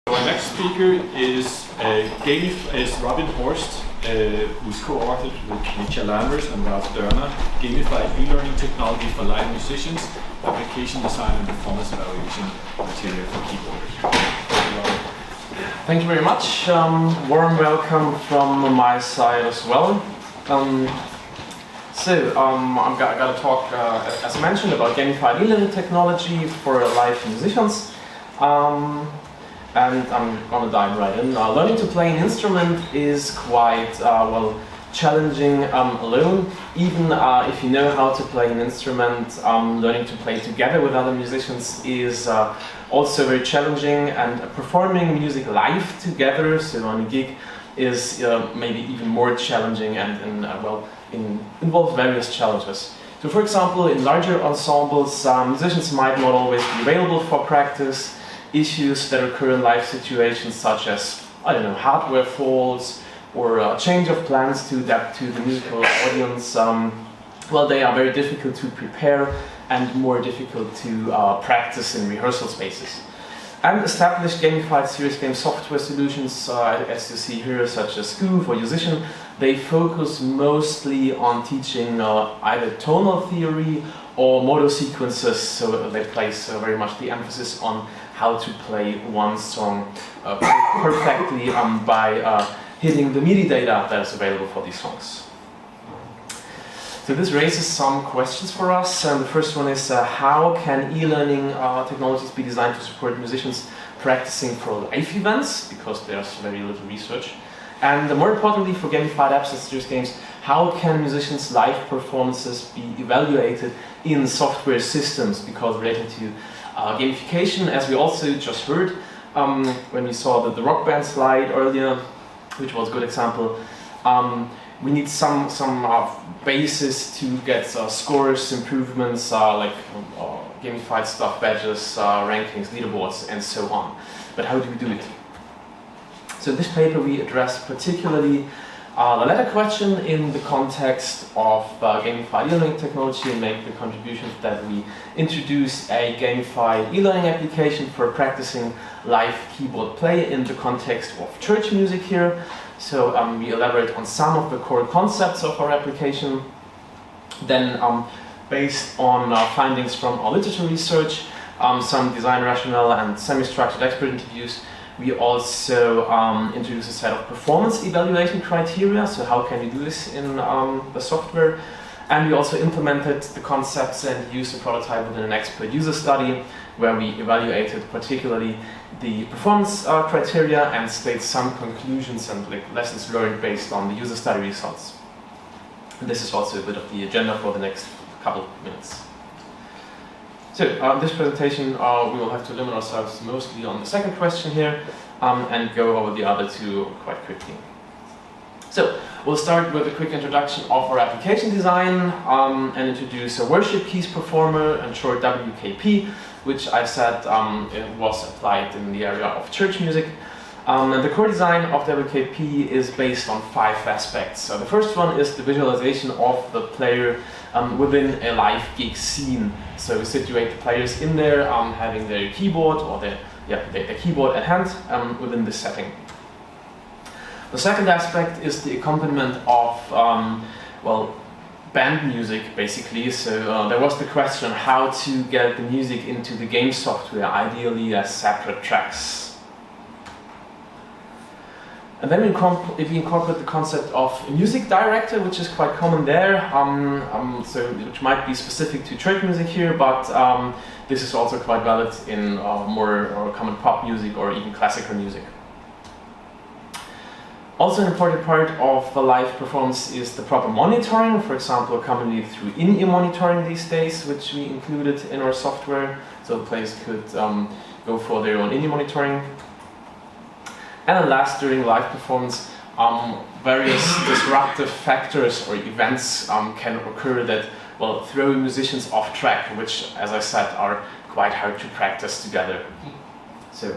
Our next speaker is Robin Horst, who's co-authored with Micha, Lanvers and Ralf Doerner, Gamified e-learning technology for live musicians, application design and performance evaluation material for keyboarders. Thank you very much. Warm welcome from my side as well. I'm going to talk, as mentioned, about gamified e-learning technology for live musicians. And I'm going to dive right in. Learning to play an instrument is quite challenging alone. Even if you know how to play an instrument, learning to play together with other musicians is also very challenging. And performing music live together, so on a gig, is maybe even more challenging and involves various challenges. So, for example, in larger ensembles, musicians might not always be available for practice. Issues that occur in live situations, such as, hardware faults or change of plans to adapt to the musical audience, they are very difficult to prepare and more difficult to practice in rehearsal spaces. And established gamified serious game software solutions, as you see here, such as Goof or Musician, they focus mostly on teaching either tonal theory or modal sequences, so they place very much the emphasis on how to play one song perfectly by hitting the MIDI data that is available for these songs. So this raises some questions for us, and the first one is how can e-learning technologies be designed to support musicians practicing for live events, because there's very little research. And more importantly, for gamified apps and serious games, how can musicians' live performances be evaluated in software systems? Because related to gamification, as we also just heard when we saw the rock band slide earlier, which was a good example, we need some basis to get scores, improvements, like gamified stuff, badges, rankings, leaderboards, and so on. But how do we do it? So in this paper we address particularly the latter question in the context of gamified e-learning technology, and make the contribution that we introduce a gamified e-learning application for practicing live keyboard play in the context of church music here. So we elaborate on some of the core concepts of our application. Then based on findings from our literature research, some design rationale and semi-structured expert interviews, we also introduce a set of performance evaluation criteria, so how can you do this in the software. And we also implemented the concepts and used a prototype within an expert user study, where we evaluated particularly the performance criteria and state some conclusions and lessons learned based on the user study results. And this is also a bit of the agenda for the next couple of minutes. So this presentation, we will have to limit ourselves mostly on the second question here and go over the other two quite quickly. So we'll start with a quick introduction of our application design and introduce a worship keys performer, and short WKP, which I said was applied in the area of church music. And the core design of WKP is based on 5 aspects. So the first one is the visualization of the player within a live gig scene. So we situate the players in there, having their keyboard or their keyboard at hand within this setting. The second aspect is the accompaniment of band music, basically. So there was the question how to get the music into the game software, ideally as separate tracks. And then we incorporate the concept of a music director, which is quite common there, which might be specific to church music here, but this is also quite valid in more common pop music or even classical music. Also an important part of the live performance is the proper monitoring, for example, commonly through in-ear monitoring these days, which we included in our software, so the players could go for their own in-ear monitoring. And then last, during live performance, various disruptive factors or events can occur that throw musicians off track, which, as I said, are quite hard to practice together. So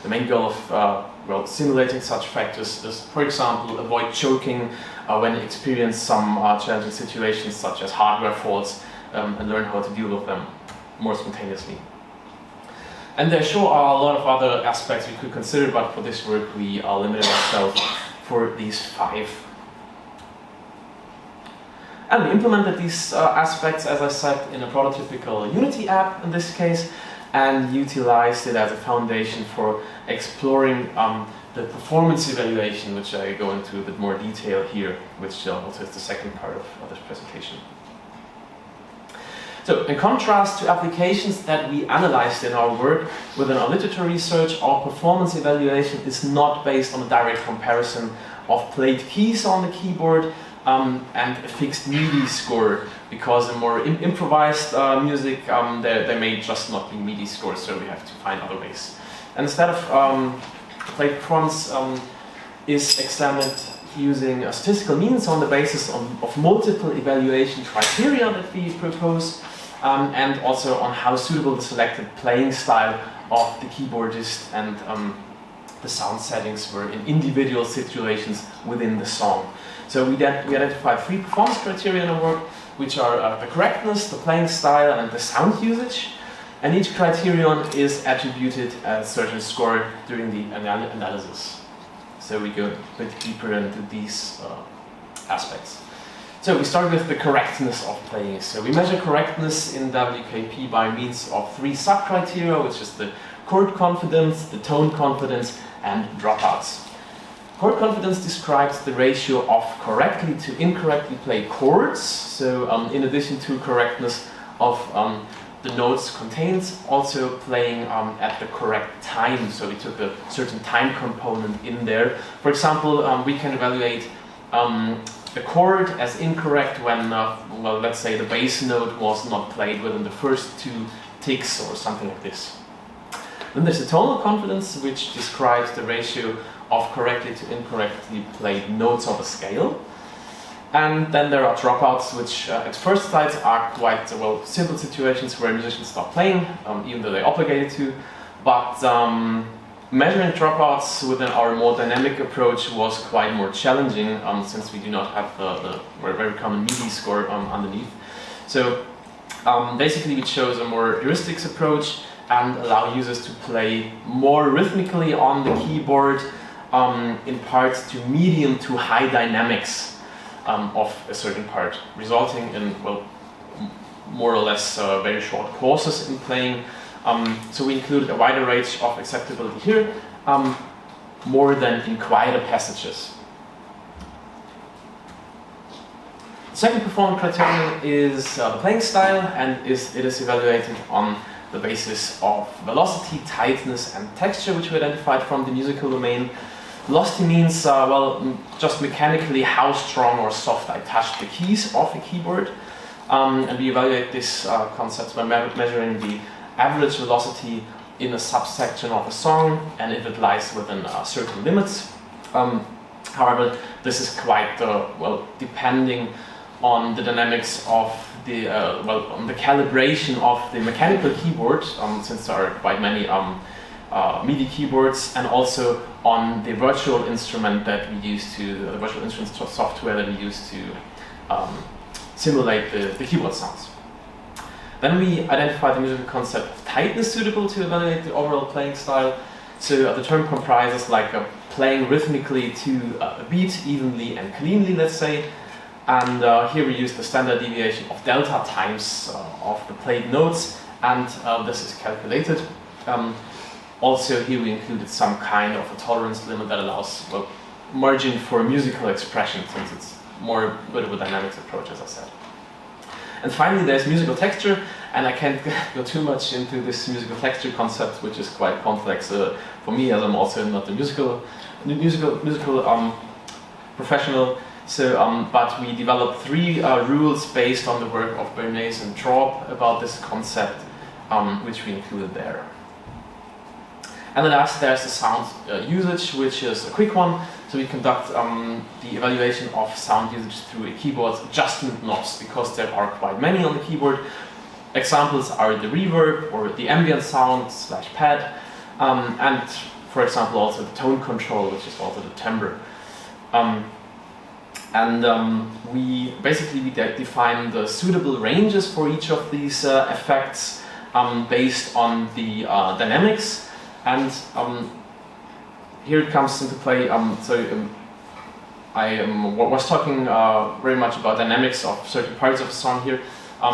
the main goal of simulating such factors is, for example, avoid choking when you experience some challenging situations such as hardware faults, and learn how to deal with them more spontaneously. And there sure are a lot of other aspects we could consider, but for this work we are limited ourselves for these 5. And we implemented these aspects, as I said, in a prototypical Unity app in this case, and utilized it as a foundation for exploring the performance evaluation, which I go into a bit more detail here, which also is the second part of this presentation. So, in contrast to applications that we analyzed in our work within our literature research, our performance evaluation is not based on a direct comparison of played keys on the keyboard and a fixed MIDI score, because in more improvised music there may just not be MIDI scores, so we have to find other ways. And instead of played performance is examined using statistical means on the basis of multiple evaluation criteria that we propose, and also on how suitable the selected playing style of the keyboardist and the sound settings were in individual situations within the song. So we identified 3 performance criteria in our work, which are the correctness, the playing style, and the sound usage. And each criterion is attributed a certain score during the analysis. So we go a bit deeper into these aspects. So we start with the correctness of playing. So we measure correctness in WKP by means of 3 sub-criteria, which is the chord confidence, the tone confidence, and dropouts. Chord confidence describes the ratio of correctly to incorrectly played chords. So in addition to correctness of the notes contained, also playing at the correct time. So we took a certain time component in there. For example, we can evaluate the chord as incorrect when, well, let's say the bass note was not played within the first 2 ticks or something like this. Then there's the tonal confidence, which describes the ratio of correctly to incorrectly played notes of a scale. And then there are dropouts, which at first sight are quite simple situations where musicians stop playing, even though they're obligated to. But measuring dropouts within our more dynamic approach was quite more challenging, since we do not have the very common MIDI score underneath. So basically we chose a more heuristics approach and allow users to play more rhythmically on the keyboard, in parts to medium to high dynamics of a certain part, resulting in, well, more or less very short courses in playing. So we included a wider range of acceptability here, more than in quieter passages. The second performance criterion is the playing style, and it is evaluated on the basis of velocity, tightness, and texture, which we identified from the musical domain. Velocity means, just mechanically how strong or soft I touch the keys of the keyboard. And we evaluate this concept by measuring the average velocity in a subsection of a song, and if it lies within certain limits. However, this is quite, depending on the dynamics of the, on the calibration of the mechanical keyboard, since there are quite many MIDI keyboards, and also on the virtual instrument that we use the virtual instrument software that we use to simulate the keyboard sounds. Then we identify the musical concept of tightness suitable to evaluate the overall playing style. So the term comprises playing rhythmically to a beat, evenly and cleanly, let's say. And here we use the standard deviation of delta times of the played notes, and this is calculated. Also here we included some kind of a tolerance limit that allows margin for musical expression, since it's more a bit of a dynamics approach, as I said. And finally there's musical texture, and I can't go too much into this musical texture concept, which is quite complex for me, as I'm also not a musical professional. So, but we developed 3 rules based on the work of Bernays and Traub about this concept, which we included there. And then last, there's the sound usage, which is a quick one. So we conduct the evaluation of sound usage through a keyboard's adjustment knobs, because there are quite many on the keyboard. Examples are the reverb or the ambient sound / pad, and for example also the tone control, which is also the timbre. We define the suitable ranges for each of these effects, based on the dynamics, and here it comes into play. I was talking very much about dynamics of certain parts of the song here.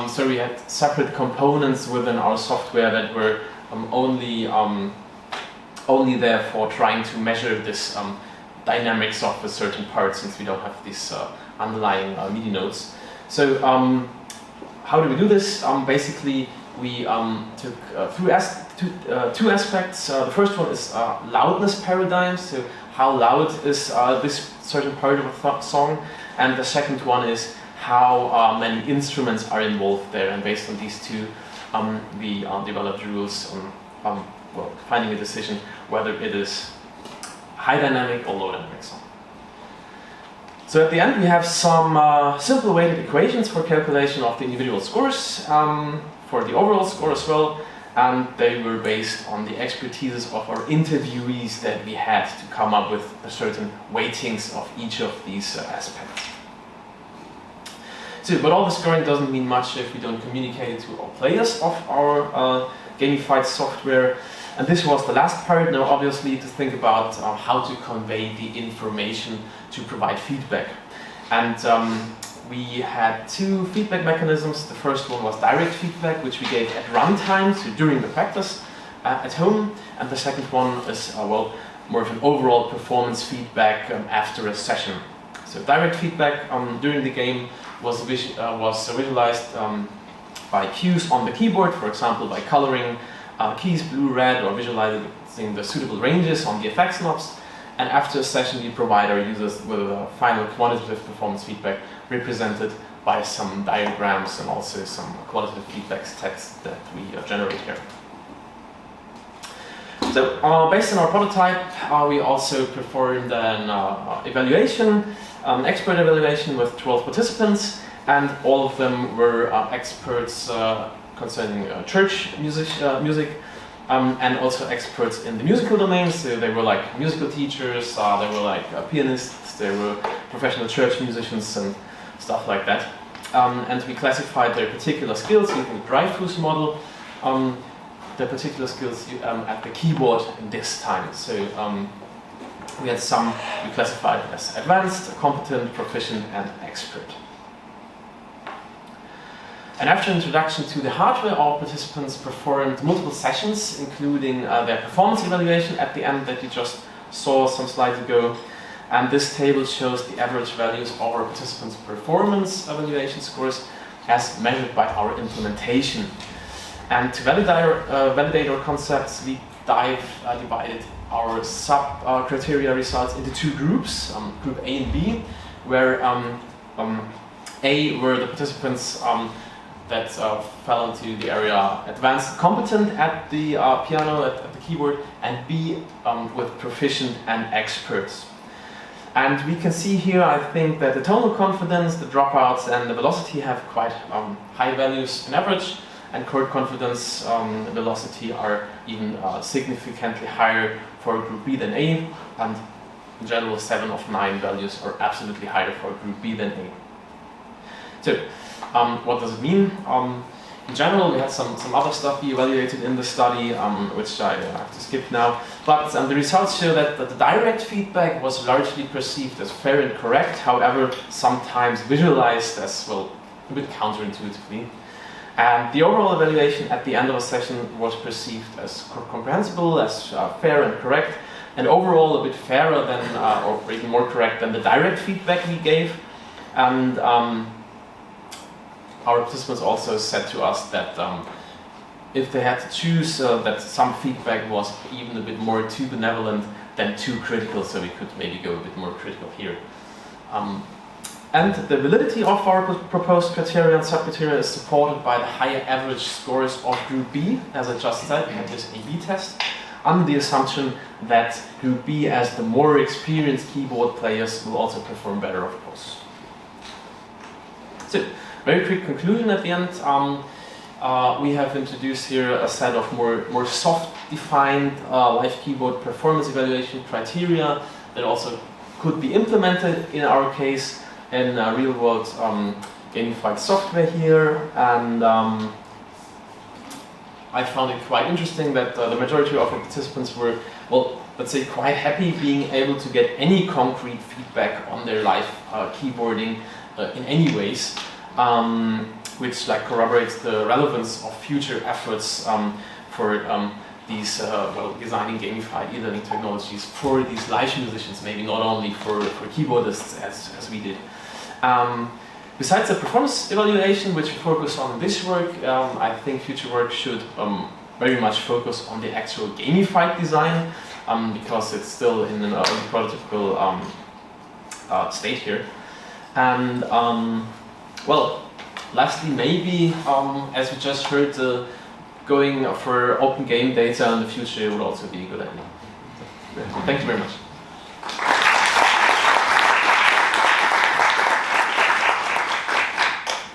So we had separate components within our software that were only there for trying to measure this dynamics of a certain part, since we don't have these underlying MIDI notes. So how do we do this? Basically, we took two aspects. The first one is loudness paradigm, so how loud is this certain part of a song, and the second one is how many instruments are involved there, and based on these two, we developed rules on finding a decision whether it is high dynamic or low dynamic song. So at the end we have some simple weighted equations for calculation of the individual scores, for the overall score as well, and they were based on the expertise of our interviewees that we had to come up with a certain weightings of each of these aspects. So, but all the scoring doesn't mean much if we don't communicate it to all players of our gamified software. And this was the last part. Now, obviously, to think about how to convey the information to provide feedback. And we had two feedback mechanisms. The first one was direct feedback, which we gave at runtime, so during the practice at home. And the second one is, more of an overall performance feedback after a session. So direct feedback during the game was visualized by cues on the keyboard, for example, by coloring keys blue, red, or visualizing the suitable ranges on the effects knobs. And after a session, we provide our users with a final quantitative performance feedback represented by some diagrams and also some qualitative feedback text that we generate here. So, based on our prototype, we also performed an evaluation, expert evaluation with 12 participants, and all of them were experts concerning church music, and also experts in the musical domain. So they were like musical teachers, they were like pianists, they were professional church musicians and stuff like that. And we classified their particular skills using the Dreyfus model, the particular skills at the keyboard in this time. So we had some we classified as advanced, competent, proficient, and expert. And after introduction to the hardware, our participants performed multiple sessions, including their performance evaluation at the end that you just saw some slides ago. And this table shows the average values of our participants' performance evaluation scores as measured by our implementation. And to validate our concepts, we divided our sub-criteria results into two groups, group A and B, where A were the participants that fell into the area advanced competent at the piano, at the keyboard, and B with proficient and experts. And we can see here, I think, that the tonal confidence, the dropouts, and the velocity have quite high values in average, and chord confidence, velocity are even significantly higher for group B than A, and in general 7 of 9 values are absolutely higher for group B than A. So, what does it mean? In general, we had some other stuff we evaluated in the study, which I have to skip now. But the results show that the direct feedback was largely perceived as fair and correct, however, sometimes visualized as, well, a bit counterintuitively. And the overall evaluation at the end of a session was perceived as comprehensible, as fair and correct, and overall a bit fairer than, or even more correct than the direct feedback we gave. And our participants also said to us that if they had to choose, that some feedback was even a bit more too benevolent than too critical, so we could maybe go a bit more critical here. And the validity of our proposed criteria and sub-criteria is supported by the higher average scores of Group B, as I just said, we had this A/B test, under the assumption that Group B, as the more experienced keyboard players, will also perform better, of course. So, very quick conclusion at the end. We have introduced here a set of more soft-defined live keyboard performance evaluation criteria that also could be implemented in our case in real-world gamified software here. And I found it quite interesting that the majority of the participants were, well, let's say, quite happy being able to get any concrete feedback on their live keyboarding in any ways, which like corroborates the relevance of future efforts for these designing gamified e-learning technologies for these live musicians, maybe not only for keyboardists as we did. Besides the performance evaluation, which we focus on in this work, I think future work should very much focus on the actual gamified design, because it's still in an early prototypical state here. And well, lastly, maybe as we just heard, going for open game data in the future would also be a good idea. Thank you very much.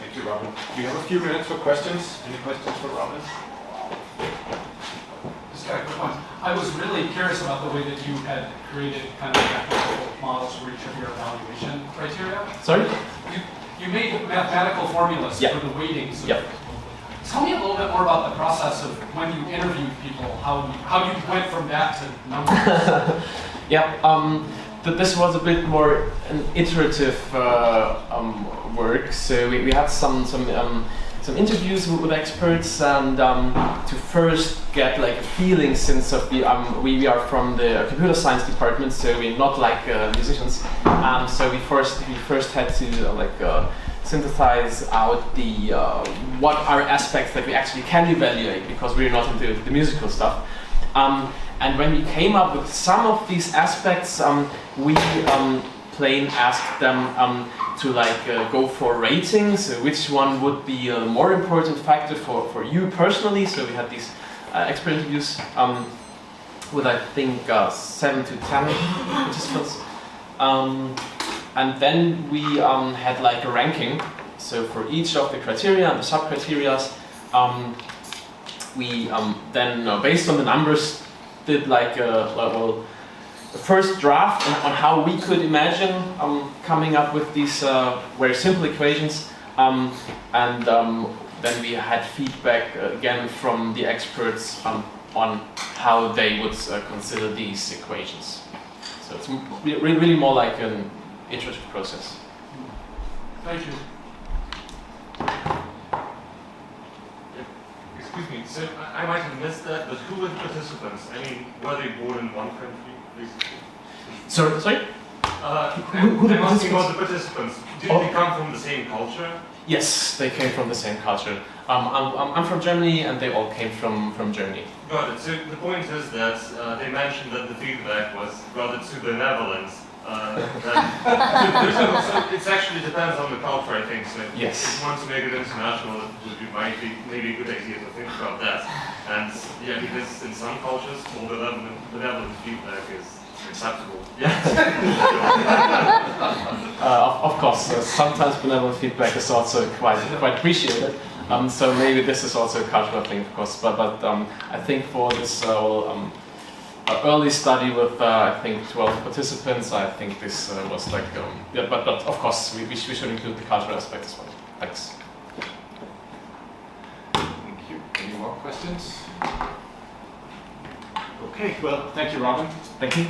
Thank you, Robin. We have a few minutes for questions. Any questions for Robin? Just got a quick one. I was really curious about the way that you had created kind of mathematical models for each of your evaluation criteria. Sorry? You made mathematical formulas Yep. for the weightings. Yep. Tell me a little bit more about the process of when you interviewed people, how you went from that to numbers. Yeah, this was a bit more an iterative work. So we had some interviews with experts, and to first get like a feeling, since of the we are from the computer science department, so we're not like musicians. So we first had to synthesize out the what are aspects that we actually can evaluate, because we're not into the musical stuff. And when we came up with some of these aspects, we plain asked them to go for ratings, which one would be a more important factor for you personally. So we had these expert interviews with I think 7 to 10 participants. And then we had like a ranking. So for each of the criteria and the sub-criteria, we then, based on the numbers, did like a first draft on how we could imagine coming up with these very simple equations. And then we had feedback again from the experts on how they would consider these equations. So it's really more like an iterative process. Thank you. Excuse me, so I might have missed that, but who were the participants? I mean, were they born in one country, basically? Sorry? I'm asking about the participants. Did they come from the same culture? Yes, they came from the same culture. I'm from Germany, and they all came from Germany. Got it. So the point is that they mentioned that the feedback was rather to the Netherlands. So it actually depends on the culture, I think. So Yes. if you want to make it international, it would be maybe a good idea to think about that. And yeah, because in some cultures, all the Netherlands feedback is acceptable. Yeah. Of course, sometimes benevolent feedback is also quite appreciated. So maybe this is also a cultural thing, of course. But I think for this early study with I think 12 participants, I think this was like yeah. But of course we should include the cultural aspect as well. Thanks. Thank you. Any more questions? Okay. Well, thank you, Robin. Thank you.